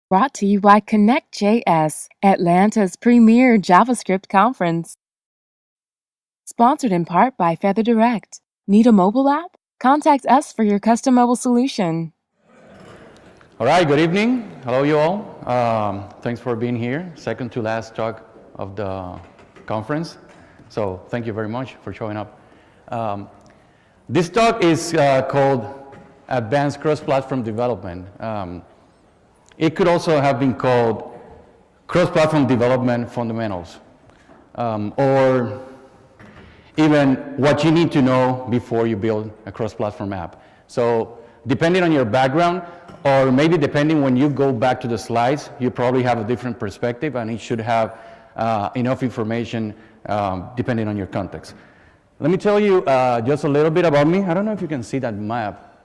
Brought to you by Connect.js, Atlanta's premier JavaScript conference. Sponsored in part by FeatherDirect. Need a mobile app? Contact us for your custom mobile solution. All right, good evening. Hello, you all. Thanks for being here. Second to last talk of the conference. So thank you very much for showing up. This talk is called Advanced Cross-Platform Development. It could also have been called Cross-Platform Development Fundamentals, or even what you need to know before you build a cross-platform app. So depending on your background, or maybe depending when you go back to the slides, you probably have a different perspective, and it should have enough information depending on your context. Let me tell you just a little bit about me. I don't know if you can see that map.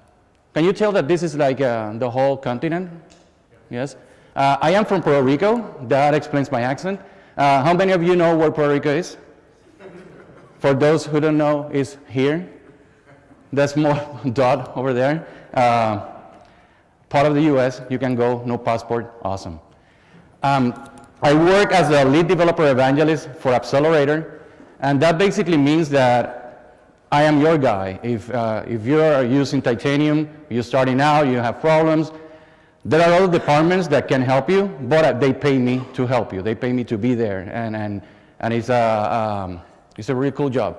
Can you tell that this is like the whole continent? Yes. I am from Puerto Rico. That explains my accent. How many of you know where Puerto Rico is? For those who don't know, it's here. That small dot over there. Part of the US, you can go, no passport, awesome. I work as a lead developer evangelist for Accelerator, and that basically means that I am your guy. If you're using Titanium, you're starting out, you have problems, there are other departments that can help you, but they pay me to help you. They pay me to be there, and it's a really cool job.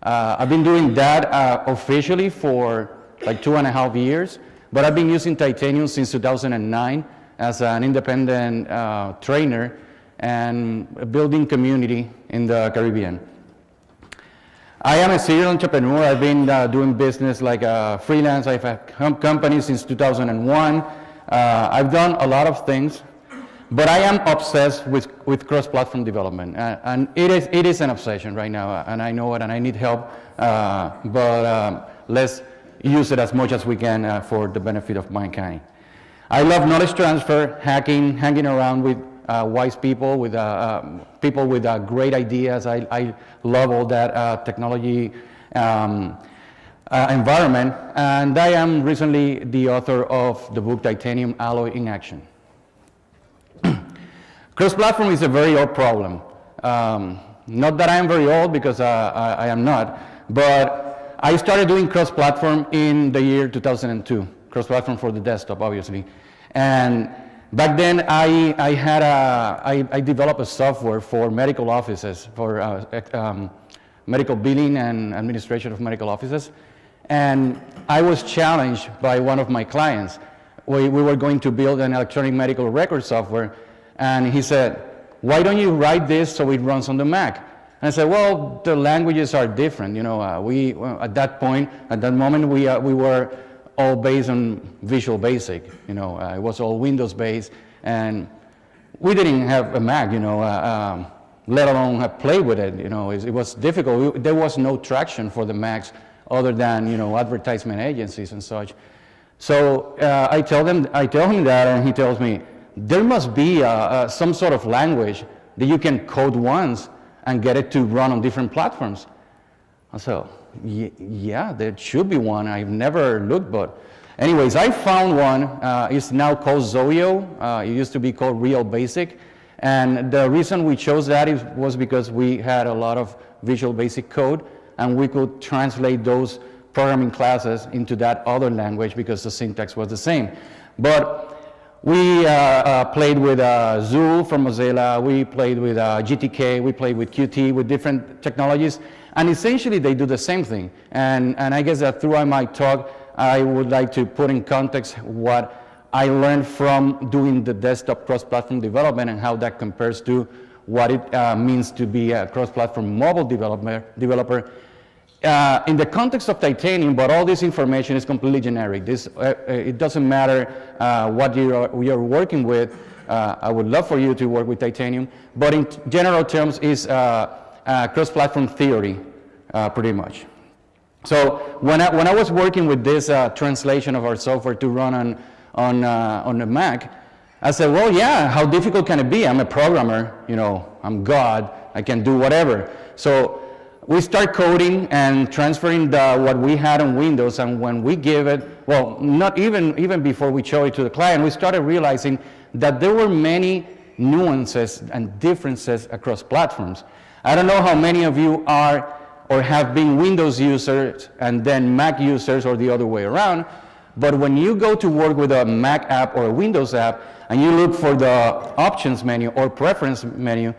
I've been doing that officially for like 2.5 years, but I've been using Titanium since 2009 as an independent trainer and building community in the Caribbean. I am a serial entrepreneur. I've been doing business like freelance. I've had companies since 2001. I've done a lot of things, but I am obsessed with cross-platform development, and it is an obsession right now, and I know it, and I need help, but let's use it as much as we can for the benefit of mankind. I love knowledge transfer, hanging around with wise people, with people with great ideas. I love all that technology environment, and I am recently the author of the book Titanium Alloy in Action. Cross-platform is a very old problem. Not that I am very old, because I am not, but I started doing cross-platform in the year 2002, cross-platform for the desktop, obviously. And back then, I developed a software for medical offices, for medical billing and administration of medical offices. And I was challenged by one of my clients. We were going to build an electronic medical record software, and he said, "Why don't you write this so it runs on the Mac?" And I said, "Well, the languages are different. You know, at that moment, we were all based on Visual Basic. You know, it was all Windows based, and we didn't have a Mac. You know, let alone have played with it. You know, it was difficult. There was no traction for the Macs other than, you know, advertisement agencies and such. So I tell him that, and he tells me, there must be some sort of language that you can code once and get it to run on different platforms. So yeah, there should be one. I've never looked, but anyways, I found one. It's now called Zoio. It used to be called Real Basic. And the reason we chose that was because we had a lot of Visual Basic code, and we could translate those programming classes into that other language because the syntax was the same. But we played with Zool from Mozilla, we played with GTK, we played with Qt, with different technologies, and essentially they do the same thing. And I guess that throughout my talk, I would like to put in context what I learned from doing the desktop cross-platform development and how that compares to what it means to be a cross-platform mobile developer. In the context of Titanium, but all this information is completely generic. It doesn't matter what you're working with. I would love for you to work with Titanium, but in general terms, is cross-platform theory, pretty much. So when I was working with this translation of our software to run on the Mac, I said, well, yeah, how difficult can it be? I'm a programmer, you know, I'm God, I can do whatever. So we start coding and transferring what we had on Windows, and when we give it, well, not even before we show it to the client, we started realizing that there were many nuances and differences across platforms. I don't know how many of you are or have been Windows users and then Mac users, or the other way around, but when you go to work with a Mac app or a Windows app and you look for the options menu or preference menu,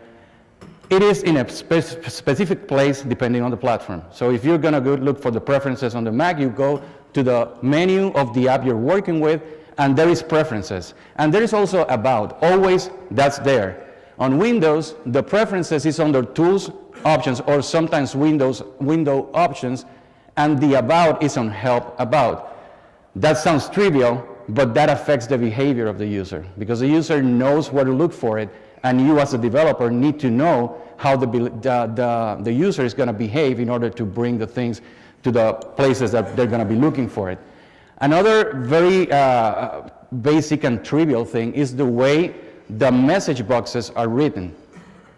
it is in a specific place depending on the platform. So if you're going to go look for the preferences on the Mac, you go to the menu of the app you're working with, and there is preferences. And there is also about. Always that's there. On Windows, the preferences is under Tools, Options, or sometimes Window Options, and the About is on Help About. That sounds trivial, but that affects the behavior of the user, because the user knows where to look for it, and you as a developer need to know how the user is going to behave in order to bring the things to the places that they're going to be looking for it. Another very basic and trivial thing is the way the message boxes are written.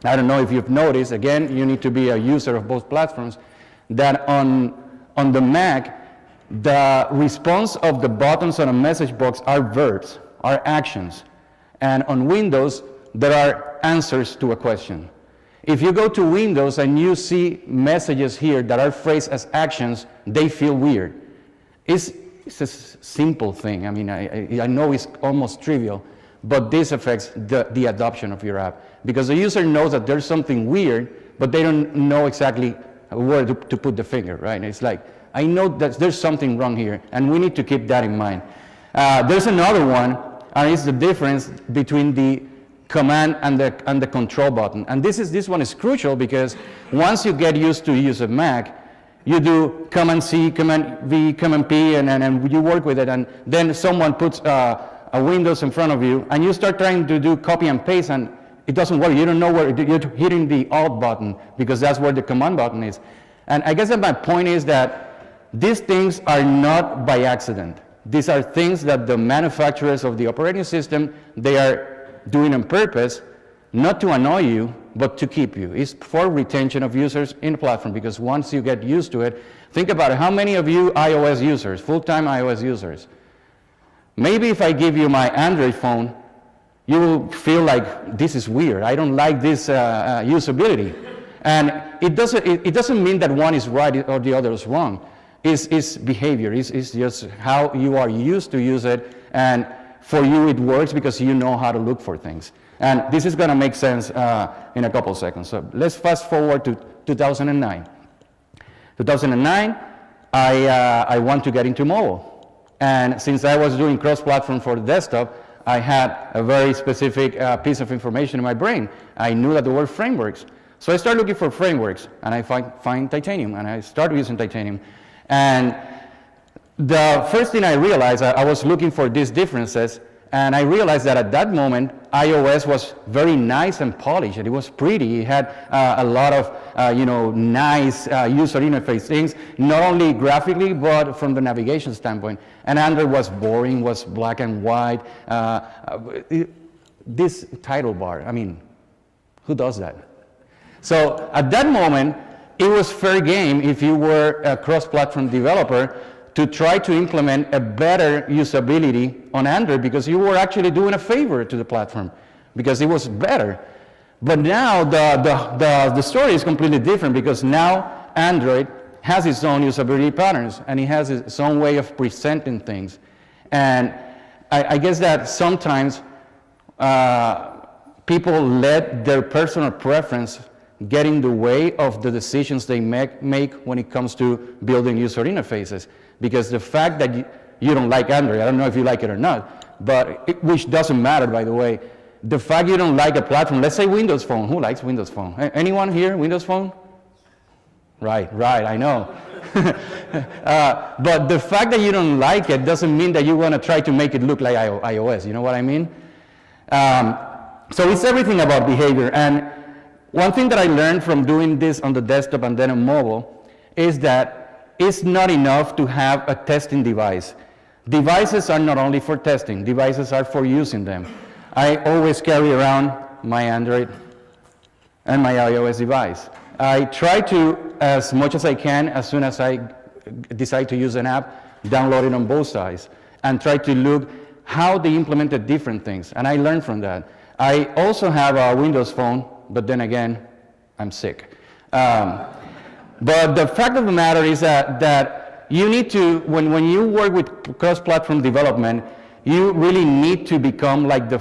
I don't know if you've noticed, again, you need to be a user of both platforms, that on the Mac, the response of the buttons on a message box are verbs, are actions. And on Windows, there are answers to a question. If you go to Windows and you see messages here that are phrased as actions, they feel weird. It's a simple thing. I mean, I know it's almost trivial, but this affects the adoption of your app, because the user knows that there's something weird, but they don't know exactly where to put the finger, right? And it's like, I know that there's something wrong here, and we need to keep that in mind. There's another one, and it's the difference between the command and the control button. And this one is crucial, because once you get used to use a Mac, you do Command C, Command V, Command P, and you work with it, and then someone puts a Windows in front of you, and you start trying to do copy and paste, and it doesn't work. You don't know where you're hitting the Alt button, because that's where the command button is. And I guess that my point is that these things are not by accident. These are things that the manufacturers of the operating system, they are doing on purpose, not to annoy you, but to keep you. It's for retention of users in the platform, because once you get used to it, think about it. How many of you iOS users, full-time iOS users? Maybe if I give you my Android phone, you will feel like this is weird. I don't like this usability. And it doesn't mean that one is right or the other is wrong. It's behavior. It's just how you are used to use it, and for you it works because you know how to look for things. And this is going to make sense in a couple seconds. So let's fast forward to 2009. 2009, I want to get into mobile. And since I was doing cross-platform for the desktop, I had a very specific piece of information in my brain. I knew that there were frameworks. So I started looking for frameworks, and I find Titanium, and I started using Titanium. And the first thing I realized, I was looking for these differences, and I realized that at that moment, iOS was very nice and polished, and it was pretty. It had a lot of nice user interface things, not only graphically, but from the navigation standpoint. And Android was boring, was black and white. This title bar, I mean, who does that? So at that moment, it was fair game if you were a cross-platform developer to try to implement a better usability on Android, because you were actually doing a favor to the platform, because it was better. But now the story is completely different, because now Android has its own usability patterns, and it has its own way of presenting things. And I guess that sometimes people let their personal preference get in the way of the decisions they make when it comes to building user interfaces. Because the fact that you don't like Android, I don't know if you like it or not, but which doesn't matter, by the way, the fact you don't like a platform, let's say Windows Phone. Who likes Windows Phone? Anyone here, Windows Phone? Right, I know. But the fact that you don't like it doesn't mean that you want to try to make it look like iOS, you know what I mean? So it's everything about behavior. And one thing that I learned from doing this on the desktop and then on mobile is that it's not enough to have a testing device. Devices are not only for testing, devices are for using them. I always carry around my Android and my iOS device. I try to, as much as I can, as soon as I decide to use an app, download it on both sides and try to look how they implemented different things. And I learned from that. I also have a Windows phone, but then again, I'm sick. But the fact of the matter is that you need to, when you work with cross-platform development, you really need to become like the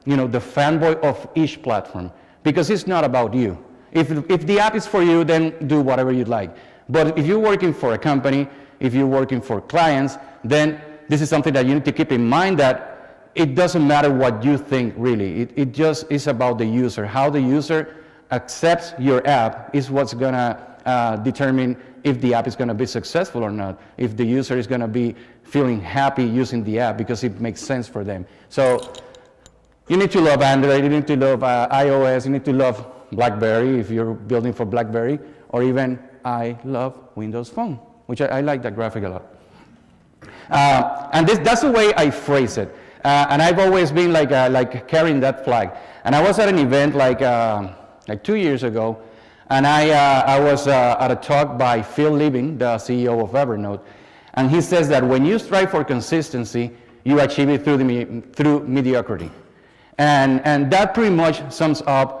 fanboy of each platform, because it's not about you. If the app is for you, then do whatever you'd like. But if you're working for a company, if you're working for clients, then this is something that you need to keep in mind, that it doesn't matter what you think really. It just is about the user. How the user accepts your app is what's gonna determine if the app is gonna be successful or not, if the user is gonna be feeling happy using the app because it makes sense for them. So you need to love Android, you need to love iOS, you need to love BlackBerry if you're building for BlackBerry, or even I love Windows Phone, which I like that graphic a lot. And that's the way I phrase it. And I've always been like carrying that flag. And I was at an event like 2 years ago, and I was at a talk by Phil Libin, the CEO of Evernote, and he says that when you strive for consistency, you achieve it through mediocrity. And that pretty much sums up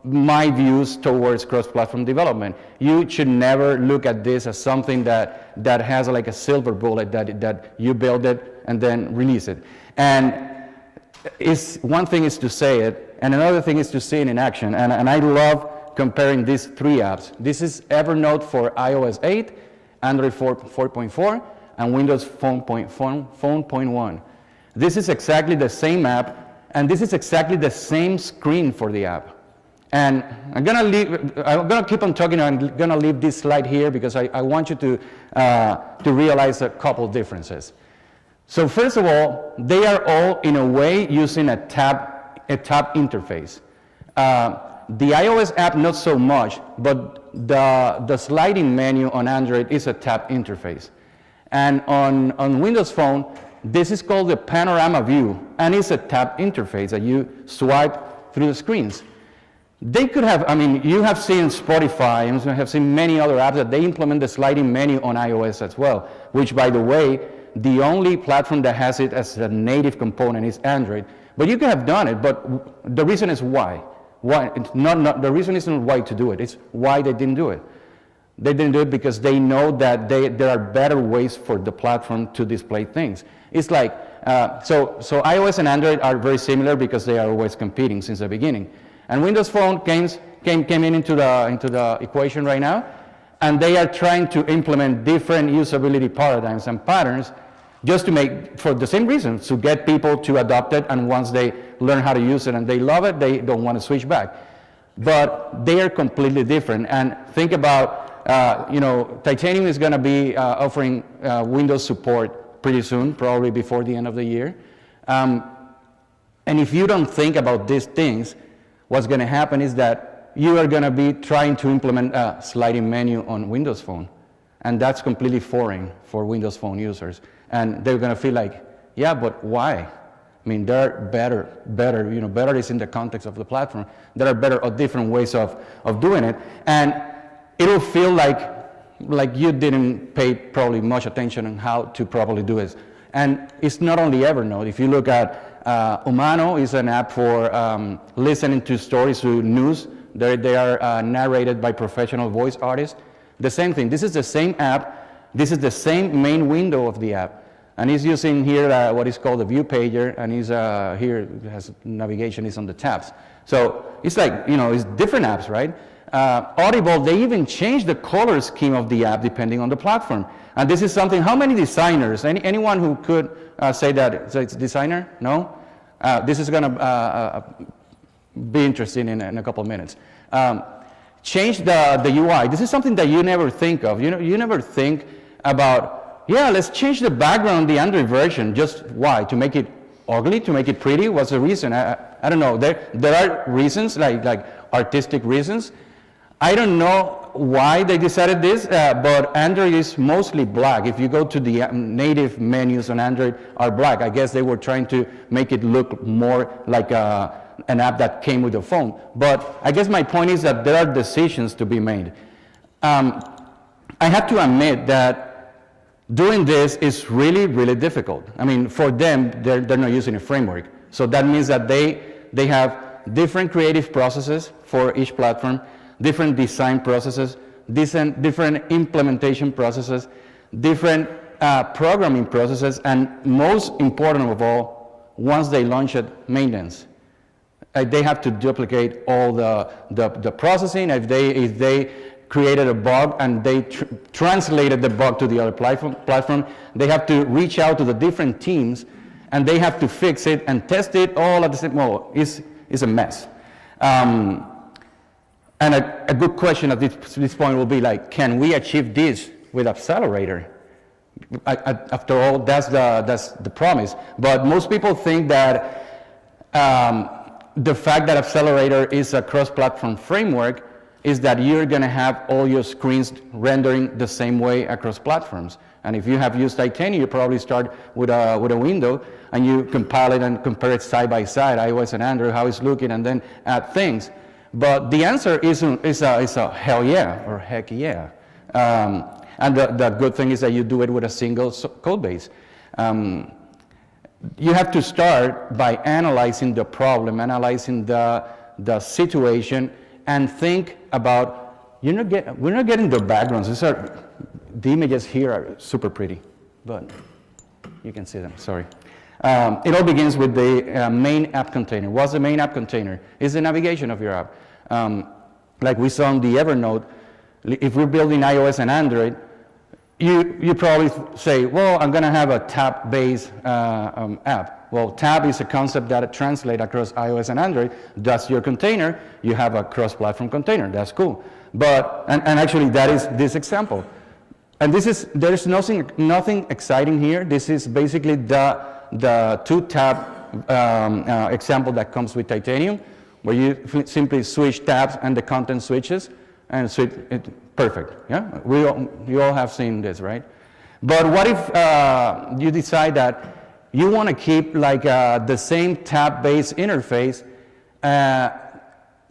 my views towards cross-platform development. You should never look at this as something that has like a silver bullet, that you build it and then release it. And one thing is to say it, and another thing is to see it in action. And I love comparing these three apps. This is Evernote for iOS 8, Android 4.4, and Windows Phone 0.1. This is exactly the same app, and this is exactly the same screen for the app. And I'm gonna keep on talking. I'm gonna leave this slide here because I want you to realize a couple differences. So first of all, they are all in a way using a tab interface. The iOS app not so much, but the sliding menu on Android is a tab interface. And on Windows Phone, this is called the panorama view, and it's a tab interface that you swipe through the screens. They could have, you have seen Spotify, and you have seen many other apps that they implement the sliding menu on iOS as well, which, by the way, the only platform that has it as a native component is Android. But you could have done it, but the reason is why. The reason isn't why to do it, it's why they didn't do it. They didn't do it because they know that there are better ways for the platform to display things. It's like, so iOS and Android are very similar because they are always competing since the beginning. And Windows Phone came into the equation right now, and they are trying to implement different usability paradigms and patterns just to make, for the same reason, to get people to adopt it, and once they learn how to use it and they love it, they don't want to switch back. But they are completely different. And think about, Titanium is going to be offering Windows support pretty soon, probably before the end of the year. And if you don't think about these things, what's going to happen is that you are going to be trying to implement a sliding menu on Windows Phone. And that's completely foreign for Windows Phone users. And they're going to feel like, yeah, but why? There are better is in the context of the platform. There are better or different ways of doing it. And it'll feel like you didn't pay probably much attention on how to properly do it. And it's not only Evernote. If you look at Umano, is an app for listening to stories, to news. They are narrated by professional voice artists. The same thing. This is the same app. This is the same main window of the app. And he's using here what is called a view pager, and he's here has navigation is on the tabs. So it's like, it's different apps, right? Audible, they even changed the color scheme of the app depending on the platform. And this is something, how many designers, anyone who could say that it's a designer? No? This is going to be interesting in a couple of minutes. Change the UI. This is something that you never think of. You never think about, yeah, let's change the background, the Android version. Just why? To make it ugly, to make it pretty? What's the reason? I don't know. There are reasons, like artistic reasons. I don't know why they decided this, but Android is mostly black. If you go to the native menus on Android are black. I guess they were trying to make it look more like an app that came with the phone. But I guess my point is that there are decisions to be made. I have to admit that doing this is really, really difficult. I mean, for them, they're not using a framework. So that means that they have different creative processes for each platform, different design processes, different implementation processes, different programming processes, and most important of all, once they launch it, maintenance. They have to duplicate all the processing. If they created a bug and they translated the bug to the other platform, they have to reach out to the different teams and they have to fix it and test it all at the same time. It's a mess. And a good question at this point will be like, can we achieve this with Accelerator? After all, that's the promise. But most people think that the fact that Accelerator is a cross-platform framework is that you're going to have all your screens rendering the same way across platforms. And if you have used Titanium, you probably start with a window and you compile it and compare it side by side, iOS and Android, how it's looking, and then add things. But the answer is a hell yeah, or heck yeah. And the good thing is that you do it with a single code base. You have to start by analyzing the problem, analyzing the situation, and think about, we're not getting the backgrounds. The images here are super pretty, but you can see them, sorry. It all begins with the main app container. What's the main app container? It's the navigation of your app. Like we saw in the Evernote, if we're building iOS and Android, you probably say, well, I'm going to have a tab-based app. Well, tab is a concept that translates across iOS and Android. That's your container. You have a cross-platform container. That's cool. But, and actually, that is this example. And there's nothing exciting here. This is basically the two-tab example that comes with Titanium, where you simply switch tabs and the content switches, and perfect. Yeah, you all have seen this, right? But what if you decide that you want to keep like the same tab-based interface,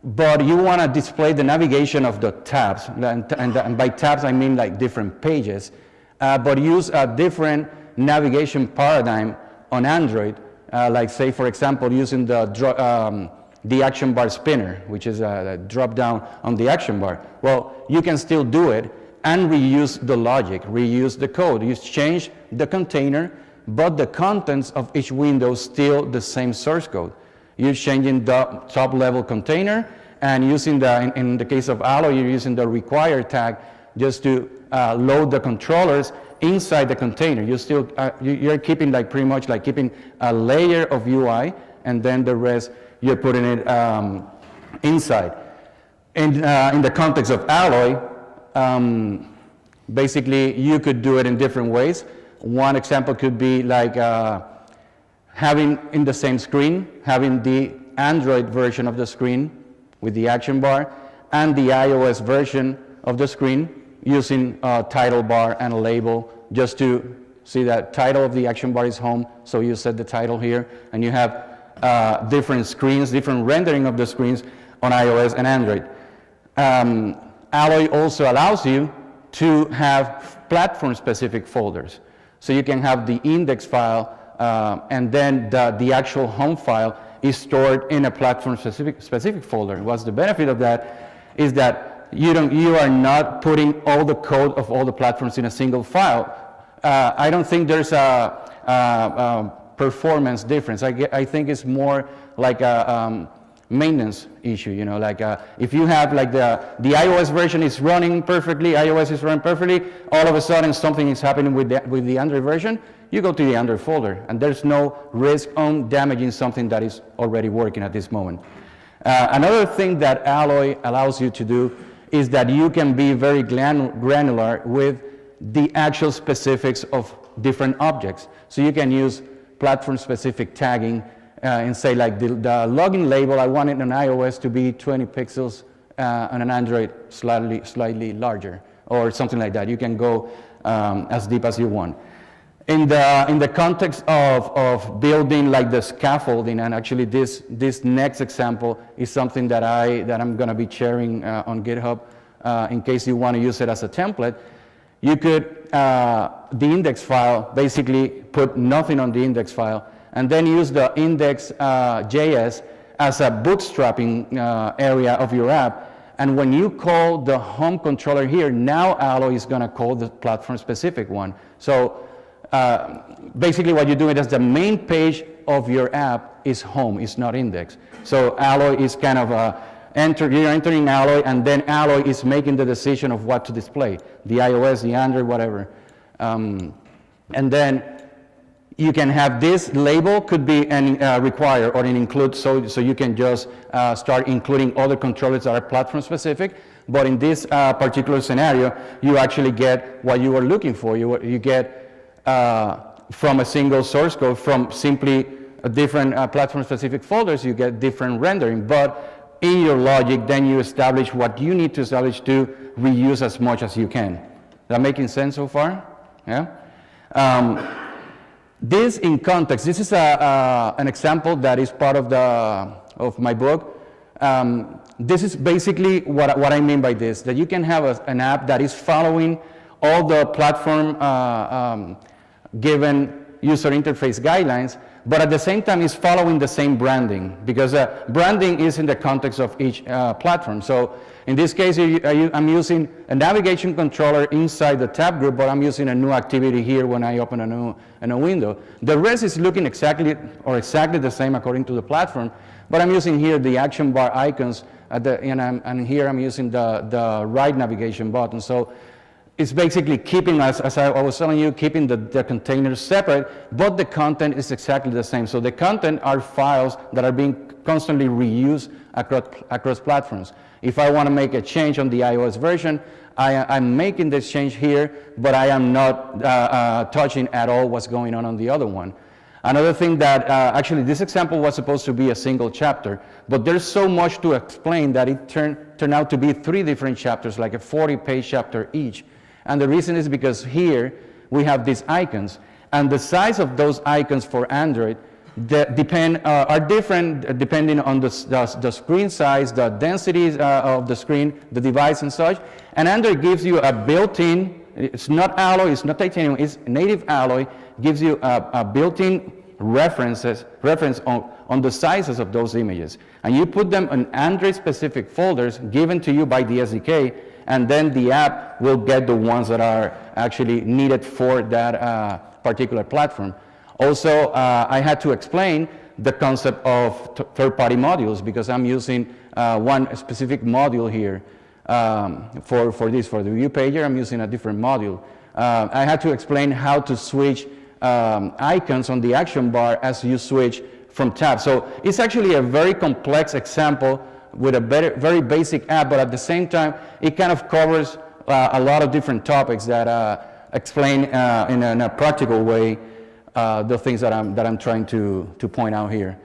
but you want to display the navigation of the tabs, and by tabs I mean like different pages, but use a different navigation paradigm on Android, like say for example using the action bar spinner, which is a drop down on the action bar. Well, you can still do it and reuse the logic, reuse the code. You change the container, but the contents of each window still the same source code. You're changing the top level container and using in the case of Alloy, you're using the require tag just to load the controllers inside the container. You're keeping like pretty much like keeping a layer of UI, and then the rest you're putting it inside. In the context of Alloy, basically you could do it in different ways. One example could be like having in the same screen, having the Android version of the screen with the action bar and the iOS version of the screen using a title bar and a label just to see that title of the action bar is home. So you set the title here and you have different screens, different rendering of the screens on iOS and Android. Alloy also allows you to have platform-specific folders. So you can have the index file and then the actual home file is stored in a platform-specific folder. What's the benefit of that is that you are not putting all the code of all the platforms in a single file. I don't think there's a performance difference. I think it's more like a maintenance issue, you know, like if you have like the iOS version is running perfectly, iOS is running perfectly, all of a sudden something is happening with the Android version, you go to the Android folder and there's no risk on damaging something that is already working at this moment. Another thing that Alloy allows you to do is that you can be very granular with the actual specifics of different objects. So you can use platform-specific tagging and say like the login label, I want it on iOS to be 20 pixels, on an Android slightly larger, or something like that. You can go as deep as you want. In the context of building like the scaffolding, and actually this next example is something that I'm going to be sharing on GitHub in case you want to use it as a template. You could the index file, basically put nothing on the index file, and then use the index.js as a bootstrapping area of your app. And when you call the home controller here, now Alloy is going to call the platform specific one. So basically what you're doing is the main page of your app is home, it's not index. So Alloy is kind of you're entering Alloy, and then Alloy is making the decision of what to display, the iOS, the Android, whatever. And then you can have this label could be an require or an include, so you can just start including other controllers that are platform specific. But in this particular scenario, you actually get what you were looking for. You get from a single source code, from simply different platform specific folders, you get different rendering. But in your logic, then you establish what you need to establish to reuse as much as you can. That making sense so far? Yeah. This in context, this is an example that is part of my book. This is basically what I mean by this, that you can have an app that is following all the platform given user interface guidelines, but at the same time is following the same branding, because branding is in the context of each platform. So in this case, I'm using a navigation controller inside the tab group, but I'm using a new activity here when I open a new window. The rest is looking exactly the same according to the platform, but I'm using here the action bar icons, and here I'm using the right navigation button. So it's basically keeping, as I was telling you, keeping the containers separate, but the content is exactly the same. So the content are files that are being constantly reused across platforms. If I want to make a change on the iOS version, I'm making this change here, but I am not touching at all what's going on the other one. Another thing that, actually this example was supposed to be a single chapter, but there's so much to explain that it turned out to be 3 different chapters, like a 40-page chapter each. And the reason is because here we have these icons, and the size of those icons for Android are different depending on the screen size, the density of the screen, the device and such. And Android gives you a built-in, it's not Alloy, it's not Titanium, it's native Alloy, gives you a built-in reference on the sizes of those images. And you put them in Android-specific folders given to you by the SDK, and then the app will get the ones that are actually needed for that particular platform. Also, I had to explain the concept of third-party modules, because I'm using one specific module here for the view pager. I'm using a different module. I had to explain how to switch icons on the action bar as you switch from tabs. So it's actually a very complex example with a very basic app, but at the same time, it kind of covers a lot of different topics that explain in a practical way the things that I'm trying to point out here.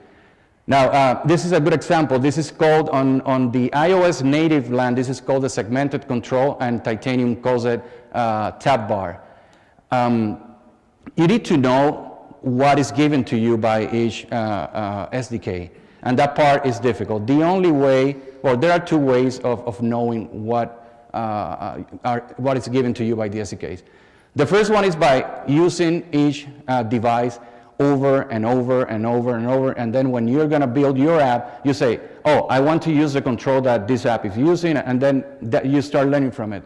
Now, this is a good example. This is called, on the iOS native land, this is called the segmented control, and Titanium calls it tab bar. You need to know what is given to you by each SDK. And that part is difficult. The only way, well, there are 2 ways of knowing what is given to you by the SDKs. The first one is by using each device over and over and over and over, and then when you're going to build your app, you say, oh, I want to use the control that this app is using, and then you start learning from it.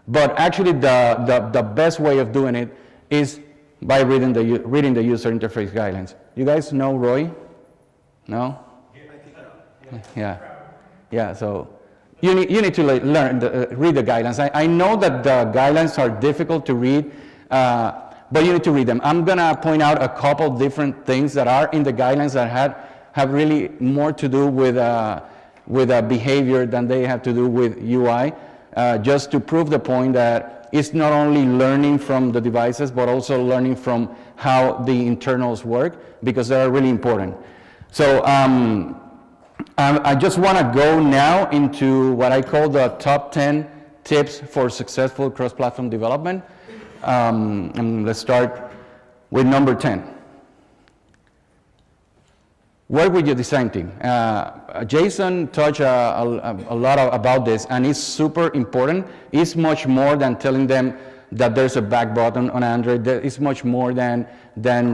But actually, the best way of doing it is by reading the user interface guidelines. You guys know Roy? No? Yeah. So you need to learn read the guidelines. I know that the guidelines are difficult to read, but you need to read them. I'm gonna point out a couple different things that are in the guidelines that have really more to do with behavior than they have to do with UI, just to prove the point that it's not only learning from the devices, but also learning from how the internals work, because they are really important. So I just want to go now into what I call the top 10 tips for successful cross-platform development. And let's start with number 10. Work with your design team. Jason touched a lot about this, and it's super important. It's much more than telling them that there's a back button on Android. It's much more than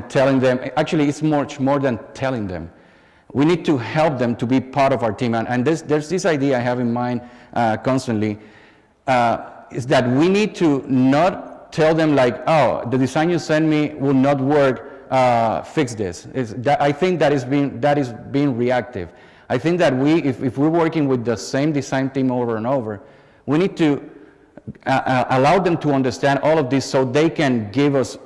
telling them. Actually, it's much more than telling them. We need to help them to be part of our team. And there's this idea I have in mind constantly, is that we need to not tell them like, oh, the design you send me will not work, fix this. I think that is being reactive. I think that if we're working with the same design team over and over, we need to allow them to understand all of this so they can give us,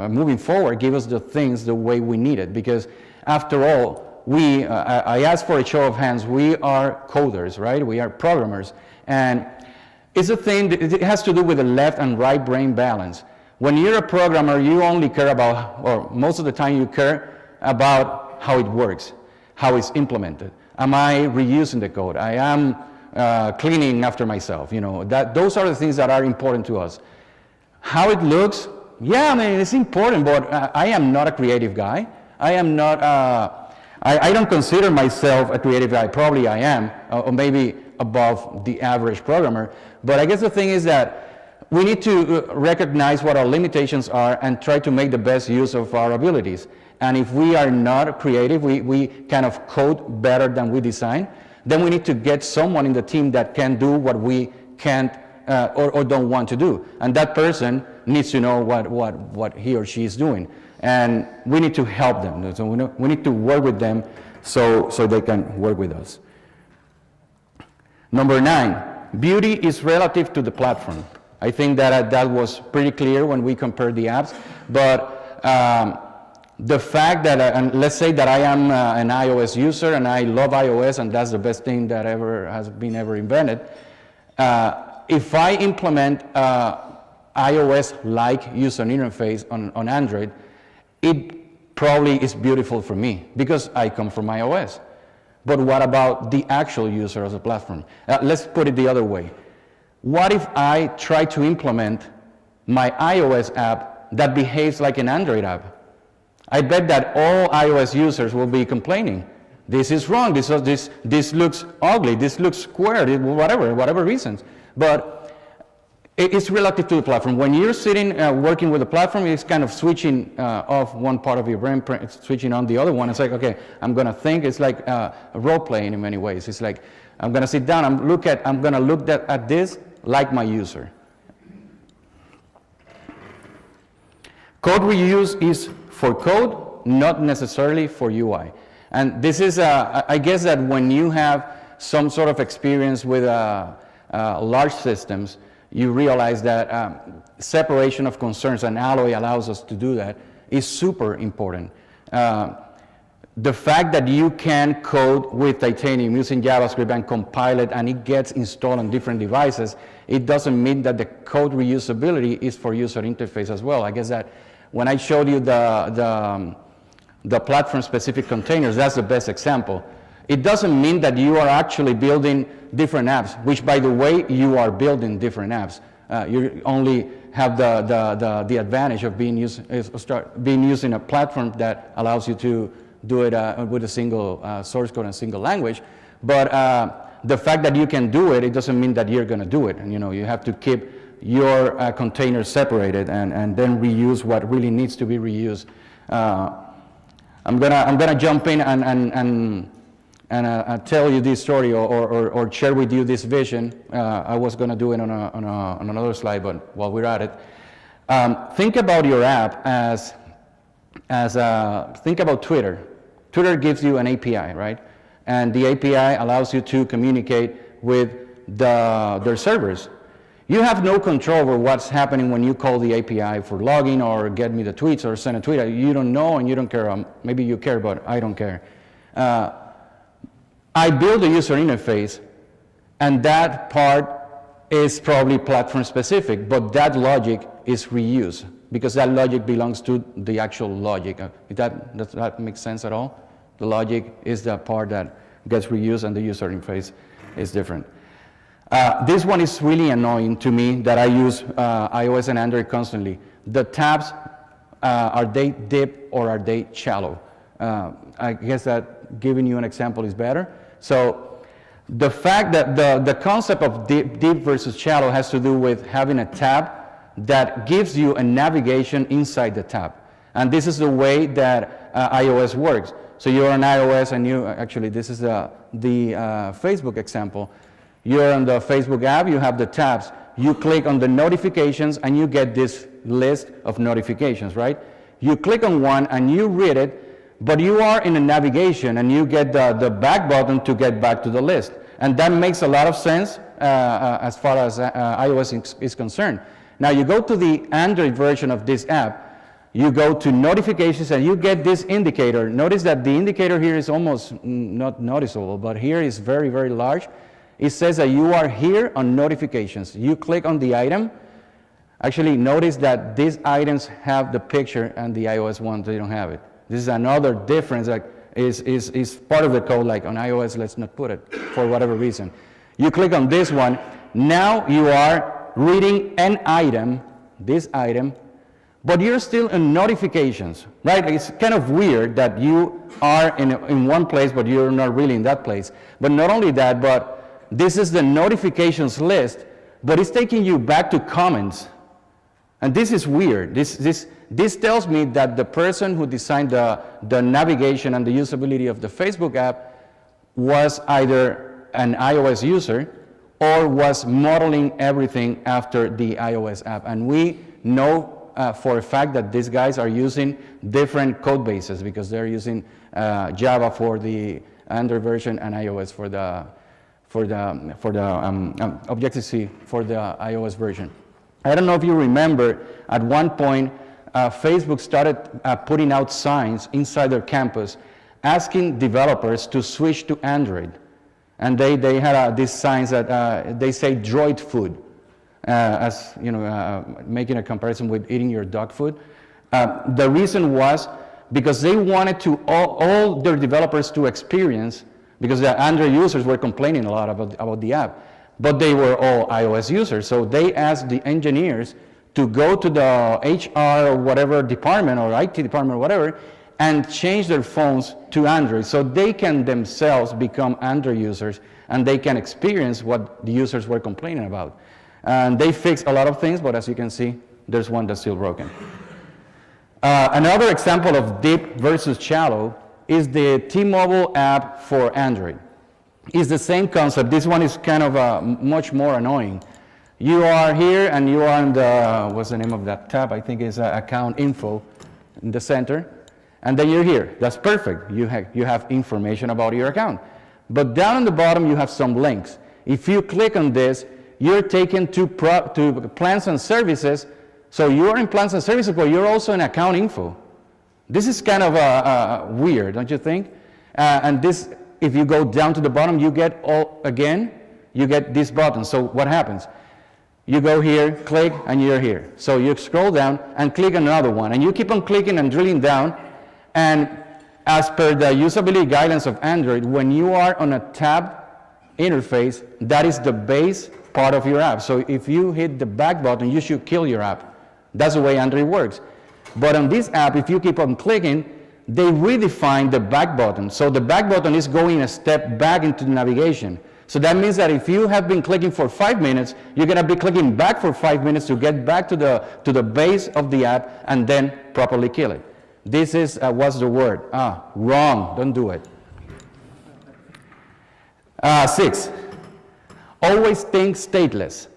moving forward, give us the things the way we need it. Because after all, I asked for a show of hands, we are coders, right? We are programmers. And it's a thing, it has to do with the left and right brain balance. When you're a programmer, you only care about, or most of the time you care about how it works, how it's implemented. Am I reusing the code? I am cleaning after myself. You know, those are the things that are important to us. How it looks, yeah, I mean, it's important, but I am not a creative guy. I am not, I don't consider myself a creative guy. Probably I am, or maybe above the average programmer. But I guess the thing is that we need to recognize what our limitations are and try to make the best use of our abilities. And if we are not creative, we kind of code better than we design, then we need to get someone in the team that can do what we can't or don't want to do. And that person needs to know what he or she is doing. And we need to help them. So we need to work with them so they can work with us. Number 9, beauty is relative to the platform. I think that was pretty clear when we compared the apps, but the fact that, and let's say that I am an iOS user and I love iOS and that's the best thing that has been invented, if I implement iOS-like user interface on Android, it probably is beautiful for me because I come from iOS. But what about the actual user of the platform? Let's put it the other way. What if I try to implement my iOS app that behaves like an Android app? I bet that all iOS users will be complaining. This is wrong, this looks ugly, this looks square, whatever reasons. But it's relative to the platform. When you're sitting working with the platform, it's kind of switching off one part of your brain, switching on the other one. It's like, okay, I'm going to think. It's like role playing in many ways. It's like I'm going to sit down, I'm going to look at this like my user. Code reuse is for code, not necessarily for UI. And this is, I guess that when you have some sort of experience with large systems, you realize that separation of concerns, and Alloy allows us to do that, is super important. The fact that you can code with Titanium using JavaScript and compile it and it gets installed on different devices, it doesn't mean that the code reusability is for user interface as well. I guess that when I showed you the platform-specific containers, that's the best example. It doesn't mean that you are actually building different apps, which, by the way, you are building different apps. You only have the advantage of being using a platform that allows you to do it with a single source code and single language. But the fact that you can do it, it doesn't mean that you're going to do it. And you have to keep your containers separated and then reuse what really needs to be reused. I'm gonna jump in and tell you this story or share with you this vision. I was gonna do it on another slide, but while we're at it, think about your app as think about Twitter. Twitter gives you an API, right? And the API allows you to communicate with their servers. You have no control over what's happening when you call the API for login or get me the tweets or send a tweet. You don't know and you don't care. Maybe you care, but I don't care. I build a user interface, and that part is probably platform specific, but that logic is reused because that logic belongs to the actual logic. Does that make sense at all? The logic is the part that gets reused and the user interface is different. This one is really annoying to me that I use iOS and Android constantly. The tabs Are they deep or are they shallow? I guess that giving you an example is better. So the fact that the concept of deep versus shallow has to do with having a tab that gives you a navigation inside the tab. And this is the way that iOS works. So you're on iOS and you, actually this is the Facebook example. You're on the Facebook app, you have the tabs. You click on the notifications and you get this list of notifications, right? You click on one and you read it, but you are in a navigation and you get the back button to get back to the list. And that makes a lot of sense as far as iOS is concerned. Now you go to the Android version of this app, you go to notifications and you get this indicator. Notice that the indicator here is almost not noticeable, but here is very, very large. It says that you are here on notifications. You click on the item. Actually, notice that these items have the picture and the iOS ones, they don't have it. This is another difference that is part of the code, like on iOS, let's not put it for whatever reason. You click on this one. Now you are reading an item, this item, but you're still in notifications, right? It's kind of weird that you are in one place, but you're not really in that place. But not only that, but this is the notifications list, but it's taking you back to comments. And this is weird. This tells me that the person who designed the navigation and the usability of the Facebook app was either an iOS user or was modeling everything after the iOS app. And we know for a fact that these guys are using different code bases because they're using Java for the Android version and iOS for the Objective-C for the iOS version. I don't know if you remember, at one point, Facebook started putting out signs inside their campus asking developers to switch to Android. And they had these signs that they say droid food, as you know, making a comparison with eating your dog food. The reason was because they wanted to all their developers to experience, because the Android users were complaining a lot about the app, but they were all iOS users. So they asked the engineers to go to the HR or whatever department or IT department or whatever and change their phones to Android so they can themselves become Android users and they can experience what the users were complaining about. And they fixed a lot of things, but as you can see, there's one that's still broken. Another example of deep versus shallow is the T-Mobile app for Android. It's the same concept. This one is kind of much more annoying. You are here and you are in the, what's the name of that tab? I think it's account info in the center. And then you're here. That's perfect. You have information about your account. But down on the bottom, you have some links. If you click on this, you're taken to plans and services. So you're in plans and services, but you're also in account info. This is kind of weird, don't you think? And this, if you go down to the bottom, you get you get this button. So what happens? You go here, click, and you're here. So you scroll down and click another one. And you keep on clicking and drilling down. And as per the usability guidelines of Android, when you are on a tab interface, that is the base part of your app. So if you hit the back button, you should kill your app. That's the way Android works. But on this app, if you keep on clicking, they redefine the back button. So the back button is going a step back into the navigation. So that means that if you have been clicking for 5 minutes, you're going to be clicking back for 5 minutes to get back to the base of the app and then properly kill it. This is, what's the word? Wrong. Don't do it. 6, always think stateless.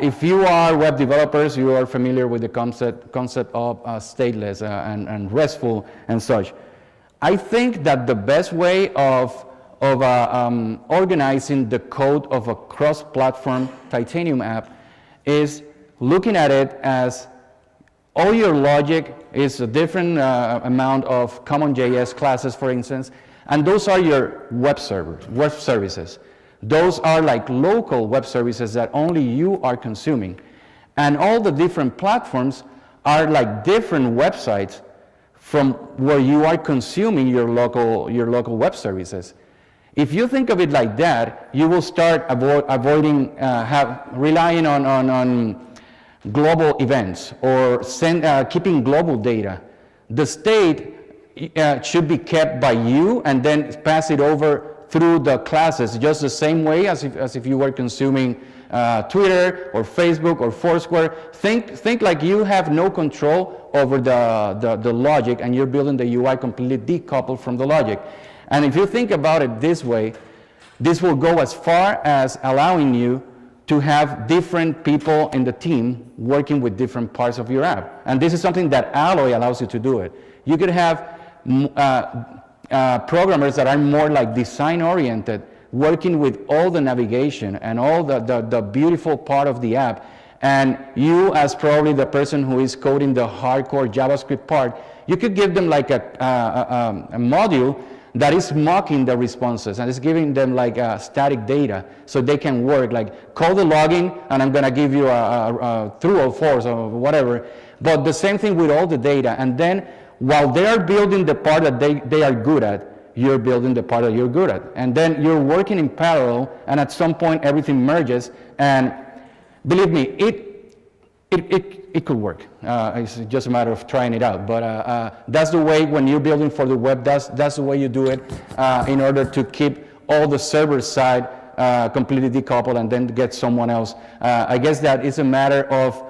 If you are web developers, you are familiar with the concept of stateless and RESTful and such. I think that the best way of organizing the code of a cross-platform Titanium app is looking at it as all your logic is a different amount of CommonJS classes, for instance, and those are your web services. Those are like local web services that only you are consuming. And all the different platforms are like different websites from where you are consuming your local web services. If you think of it like that, you will start avoiding relying on global events or keeping global data, the state should be kept by you and then pass it over through the classes, just the same way as if you were consuming Twitter or Facebook or Foursquare. Think like you have no control over the logic, and you're building the UI completely decoupled from the logic. And if you think about it this way, this will go as far as allowing you to have different people in the team working with different parts of your app. And this is something that Alloy allows you to do it. You could have programmers that are more like design-oriented, working with all the navigation and all the beautiful part of the app. And you, as probably the person who is coding the hardcore JavaScript part, you could give them like a module that is mocking the responses and is giving them like static data so they can work, like call the logging and I'm going to give you a true or false or whatever. But the same thing with all the data. And then while they are building the part that they are good at, you're building the part that you're good at. And then you're working in parallel, and at some point everything merges. And believe me, it could work. It's just a matter of trying it out. But that's the way when you're building for the web, that's the way you do it in order to keep all the server side completely decoupled and then get someone else. I guess that it's a matter of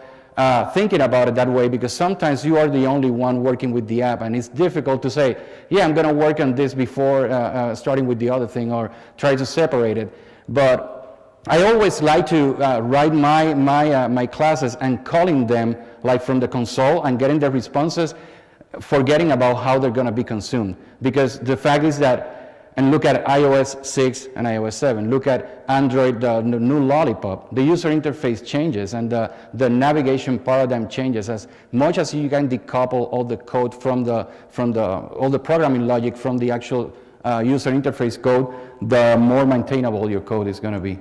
thinking about it that way, because sometimes you are the only one working with the app, and it's difficult to say, yeah, I'm going to work on this before starting with the other thing, or try to separate it. But I always like to write my classes and calling them like from the console and getting the responses, forgetting about how they're going to be consumed. Because the fact is that, and look at iOS 6 and iOS 7, look at Android, the new Lollipop, the user interface changes and the navigation paradigm changes. As much as you can decouple all the code from all the programming logic from the actual user interface code, the more maintainable your code is going to be.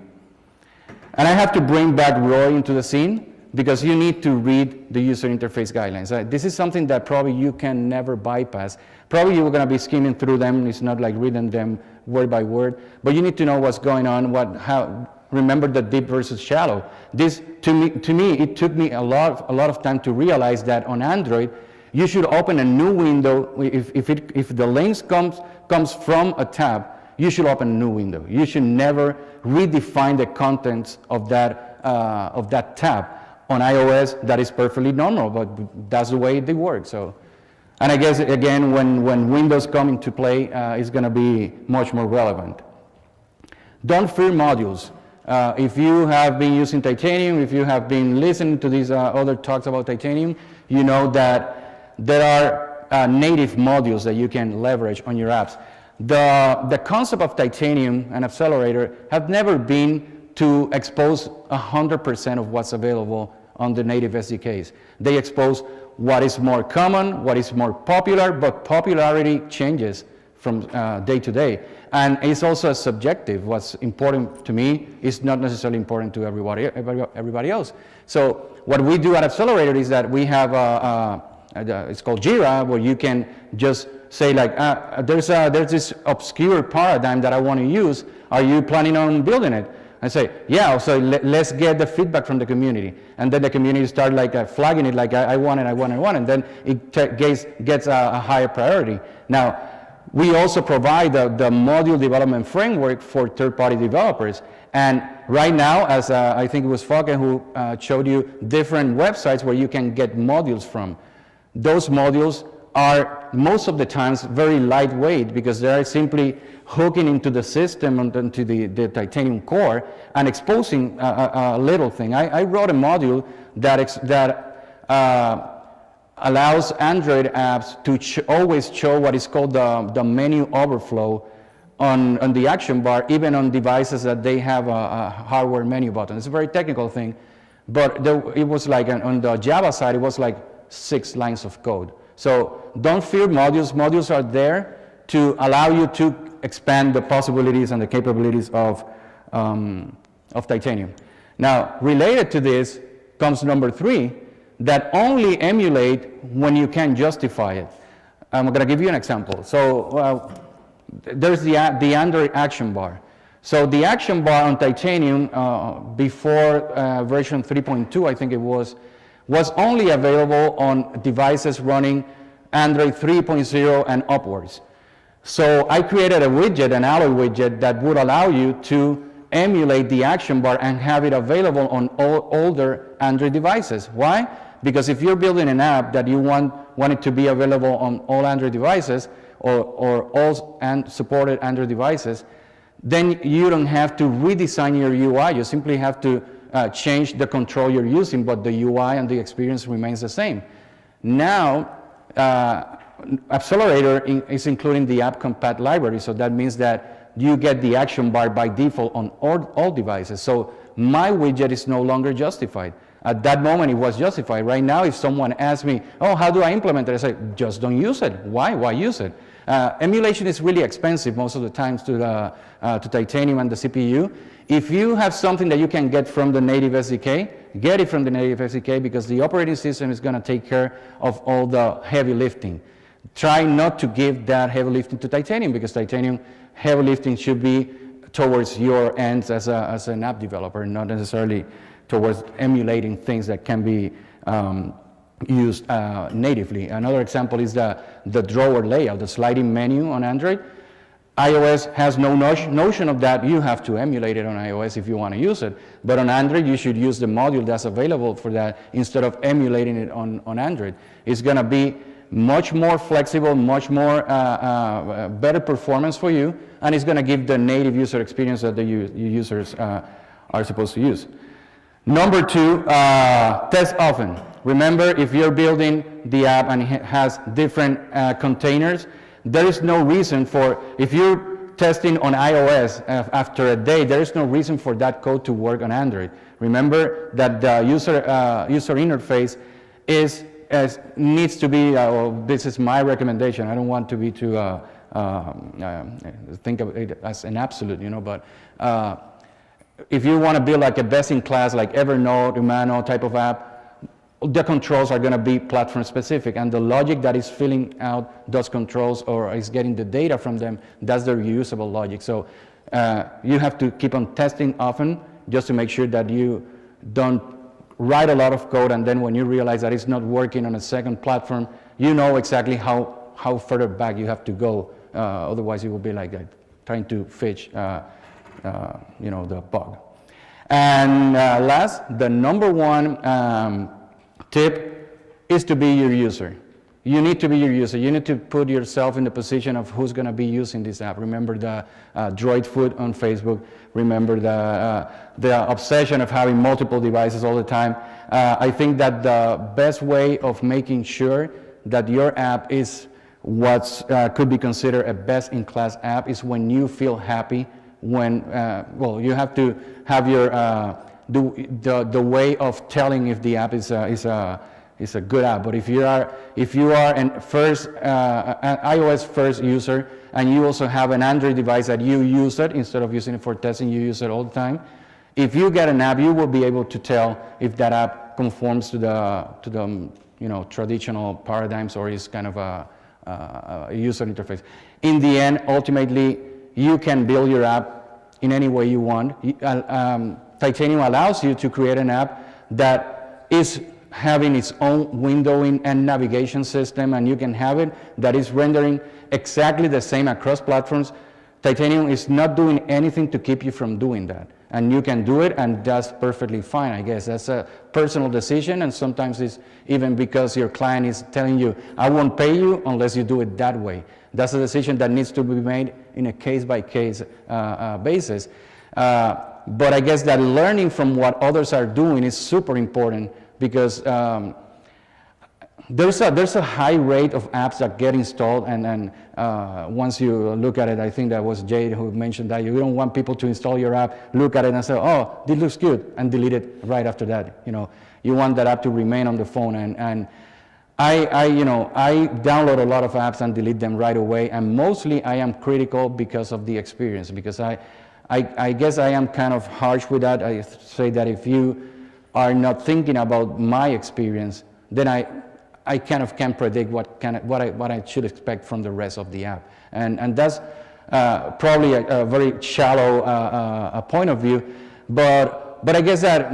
And I have to bring back Roy into the scene, because you need to read the user interface guidelines. This is something that probably you can never bypass. Probably you're going to be skimming through them. It's not like reading them word by word, but you need to know what's going on. Remember the deep versus shallow. This, to me, it took me a lot of time to realize that on Android, you should open a new window. If the links comes from a tab, you should open a new window. You should never redefine the contents of that tab. On iOS, that is perfectly normal, but that's the way they work. So, and I guess again, when Windows come into play, it's going to be much more relevant. Don't fear modules. If you have been using Titanium, if you have been listening to these other talks about Titanium, you know that there are native modules that you can leverage on your apps. The concept of Titanium and Accelerator have never been to expose 100% of what's available on the native SDKs. They expose what is more common, what is more popular, but popularity changes from day to day. And it's also subjective. What's important to me is not necessarily important to everybody else. So what we do at Accelerator is that we have, it's called Jira, where you can just say like, there's this obscure paradigm that I want to use. Are you planning on building it? I say, yeah, so let's get the feedback from the community. And then the community start like flagging it like, I want it, and then it gets a higher priority. Now, we also provide the module development framework for third-party developers. And right now, as I think it was Fauke who showed you different websites where you can get modules from. Those modules are most of the times very lightweight, because they are simply hooking into the system, into the Titanium core, and exposing a little thing. I wrote a module that allows Android apps to always show what is called the menu overflow on the action bar, even on devices that they have a hardware menu button. It's a very technical thing, but it was like on the Java side, it was like 6 lines of code. So don't fear modules. Modules are there to allow you to expand the possibilities and the capabilities of Titanium. Now, related to this comes number 3, that only emulate when you can justify it. I'm going to give you an example. So there's the Android action bar. So the action bar on Titanium before version 3.2, I think it was, was only available on devices running Android 3.0 and upwards. So I created a widget, an alloy widget, that would allow you to emulate the action bar and have it available on all older Android devices. Why? Because if you're building an app that you want it to be available on all Android devices or all supported Android devices, then you don't have to redesign your UI. You simply have to change the control you're using, but the UI and the experience remains the same. Now, Accelerator is including the app compat library, so that means that you get the action bar by default on all devices. So my widget is no longer justified. At that moment, it was justified. Right now, if someone asks me, oh, how do I implement it? I say, just don't use it. Why? Why use it? Emulation is really expensive most of the times to Titanium and the CPU. If you have something that you can get from the native SDK, get it from the native SDK, because the operating system is going to take care of all the heavy lifting. Try not to give that heavy lifting to Titanium, because Titanium heavy lifting should be towards your ends as an app developer, not necessarily towards emulating things that can be used natively. Another example is the drawer layout, the sliding menu on Android. iOS has no notion of that. You have to emulate it on iOS if you want to use it. But on Android, you should use the module that's available for that instead of emulating it on Android. It's going to be much more flexible, much more better performance for you, and it's going to give the native user experience that the users are supposed to use. Number two, test often. Remember, if you're building the app and it has different containers, there is no reason for, if you're testing on iOS after a day, there is no reason for that code to work on Android. Remember that the user interface needs to be, this is my recommendation, I don't want to be too, think of it as an absolute, but if you want to build like a best-in-class, like Evernote, Humano type of app, the controls are going to be platform specific, and the logic that is filling out those controls or is getting the data from them, that's the reusable logic. So you have to keep on testing often just to make sure that you don't write a lot of code, and then when you realize that it's not working on a second platform, you know exactly how further back you have to go. Otherwise, you will be like trying to fetch the bug. And last, the number one tip is to be your user. You need to be your user. You need to put yourself in the position of who's going to be using this app. Remember the droid food on Facebook. Remember the obsession of having multiple devices all the time. I think that the best way of making sure that your app is what could be considered a best-in-class app is when you feel happy. When you have to have your the way of telling if the app is a good app. But if you are an iOS first user, and you also have an Android device that you use it instead of using it for testing, you use it all the time. If you get an app, you will be able to tell if that app conforms to the traditional paradigms or is kind of a user interface. In the end, ultimately, you can build your app in any way you want. Titanium allows you to create an app that is having its own windowing and navigation system, and you can have it that is rendering exactly the same across platforms. Titanium is not doing anything to keep you from doing that. And you can do it, and that's perfectly fine, I guess. That's a personal decision, and sometimes it's even because your client is telling you, I won't pay you unless you do it that way. That's a decision that needs to be made in a case-by-case basis. But I guess that learning from what others are doing is super important, because there's a high rate of apps that get installed, and once you look at it, I think that was Jade who mentioned that you don't want people to install your app, look at it and say, oh, this looks good, and delete it right after that. You want that app to remain on the phone, and I download a lot of apps and delete them right away, and mostly I am critical because of the experience, because I guess I am kind of harsh with that. I say that if you are not thinking about my experience, then I kind of can predict what I should expect from the rest of the app, and that's probably a very shallow point of view, but I guess that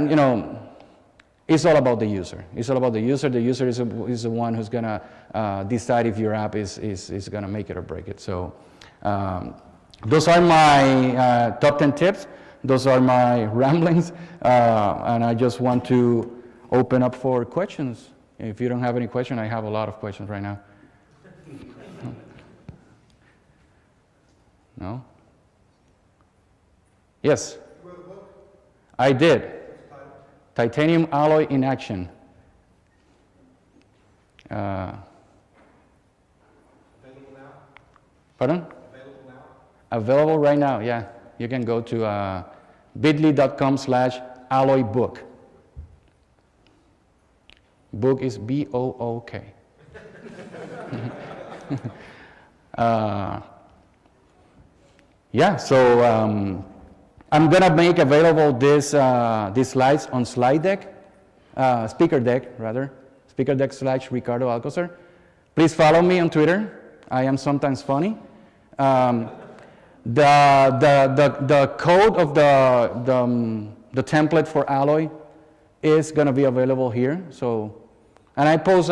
It's all about the user. It's all about the user. The user is the one who's going to decide if your app is going to make it or break it. So those are my top 10 tips. Those are my ramblings. And I just want to open up for questions. If you don't have any question, I have a lot of questions right now. No? Yes? You wrote a book? I did. What's the title? Titanium Alloy in Action. Available now? Pardon? Available now? Available right now, yeah. You can go to bit.ly/alloybook. Book is B-O-O-K. Yeah, so I'm gonna make available these slides on slide deck, speaker deck rather, speaker deck / Ricardo Alcocer. Please follow me on Twitter. I am sometimes funny. The code of the template for Alloy is gonna be available here. So, and I post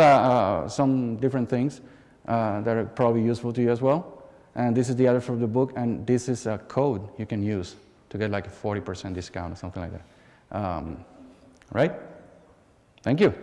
some different things that are probably useful to you as well. And this is the address of the book, and this is a code you can use to get like a 40% discount or something like that. Right? Thank you.